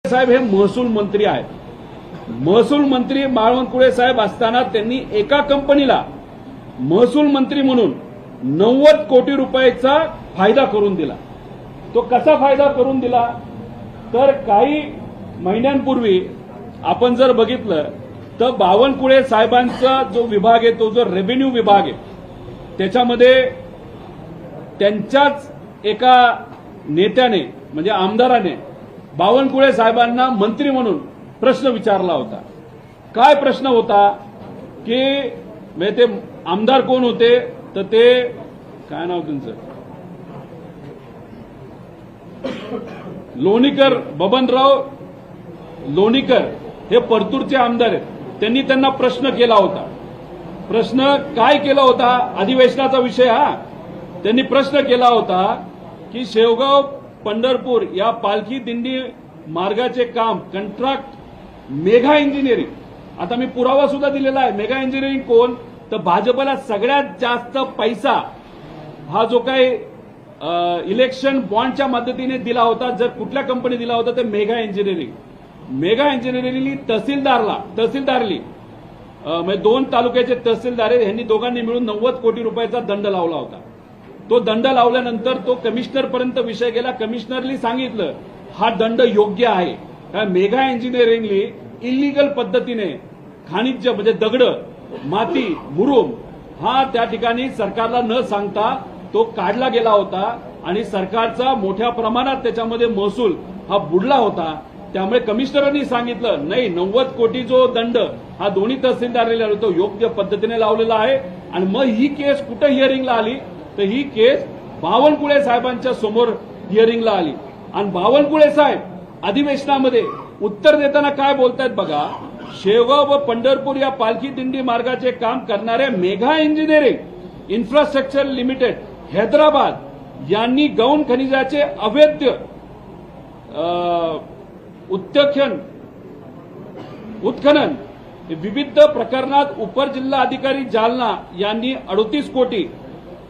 साहेब हे महसूल मंत्री आहेत। महसूल मंत्री बावनकुळे साहेब असताना त्यांनी एका कंपनीला महसूल मंत्री म्हणून 90 कोटी रुपयाचा फायदा करून दिला। तो कसा फायदा करून दिला तर काही महिन्यांपूर्वी आपण जर बघितलं तर बावनकुळे साहेबांचा जो विभाग आहे तो जो रेव्हेन्यू विभाग आहे त्याच्यामध्ये त्यांच्याच एका नेत्याने म्हणजे आमदाराने बावनकुळे साहेबांना मंत्री म्हणून प्रश्न विचारला होता। काय प्रश्न होता की म्हणजे ते आमदार कोण होते तर ते काय नाव त्यांचं लोणीकर, बबनराव लोणीकर हे परतूरचे आमदार आहेत। त्यांनी त्यांना प्रश्न केला होता। प्रश्न काय केला होता, अधिवेशनाचा विषय हा। त्यांनी प्रश्न केला होता की शेवगाव पंढरपूर या पालखी दिंडी मार्गाचे काम कंट्रॅक्ट मेगा इंजिनिअरिंग, आता मी पुरावा सुद्धा दिलेला आहे। मेगा इंजिनिअरिंग कोण तर भाजपला सगळ्यात जास्त पैसा हा जो काही इलेक्शन बॉन्डच्या मदतीने दिला होता, जर कुठल्या कंपनी दिला होता तर मेगा इंजिनिअरिंग। मेगा इंजिनिअरिंगली तहसीलदारली म्हणजे 2 तालुक्याचे तहसीलदार यांनी दोघांनी मिळून 90 कोटी रुपयाचा दंड लावला होता। तो दंड लावल्यानंतर तो कमिशनर पर्यंत विषय गेला। कमिशनरनी सांगितलं हा दंड योग्य आहे, कारण मेगा इंजिनिअरिंगली इलिगल पद्धतीने खनिज म्हणजे दगड, माती, मुरुम हा त्या ठिकाणी सरकारला न सांगता तो काढला गेला होता आणि सरकारचा मोठ्या प्रमाणात त्याच्यामध्ये महसूल हा बुडला होता। त्यामुळे कमिशनरांनी सांगितलं नाही, 90 कोटी जो दंड हा दोन्ही तहसीलदारांनी तो योग्य पद्धतीने लावलेला आहे। आणि मग ही केस कुठे हिअरिंगला आली तर ही केस बावनकुळे साहेबांच्या समोर हिअरिंगला आली। आणि बावनकुळे साहेब अधिवेशनामध्ये उत्तर देताना काय बोलतायत बघा, शेवगाव व पंढरपूर या पालखी दिंडी मार्गाचे काम करणाऱ्या mega engineering infrastructure limited Hyderabad यांनी गौण खनिजाचे अवैध उत्खनन विविध प्रकरणात उपर जिल्हा अधिकारी जालना यांनी 38 कोटी,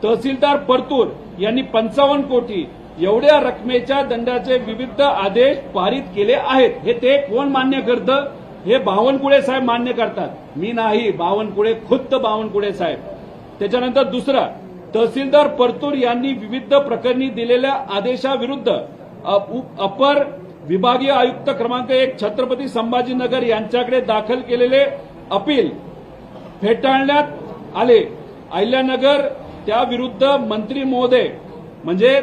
तहसीलदार परतूर यांनी 55 कोटी एवढ्या रकमेच्या दंडाचे विविध आदेश पारित केले आहेत। हे ते कोण मान्य करतं? हे बावनकुळे साहेब मान्य करतात, मी नाही, बावनकुळे, खुद्द बावनकुळे साहेब। त्याच्यानंतर दुसरा, तहसीलदार परतूर यांनी विविध प्रकरणी दिलेल्या आदेशाविरुद्ध अपर विभागीय आयुक्त क्रमांक 1 छत्रपती संभाजीनगर यांच्याकडे दाखल केलेले अपील फेटाळण्यात आले। अहिल्यानगर त्याविरुद्ध मंत्री महोदय म्हणजे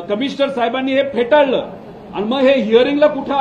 कमिशनर साहेबांनी हे फेटाळलं आणि मग हे हिअरिंगला कुठं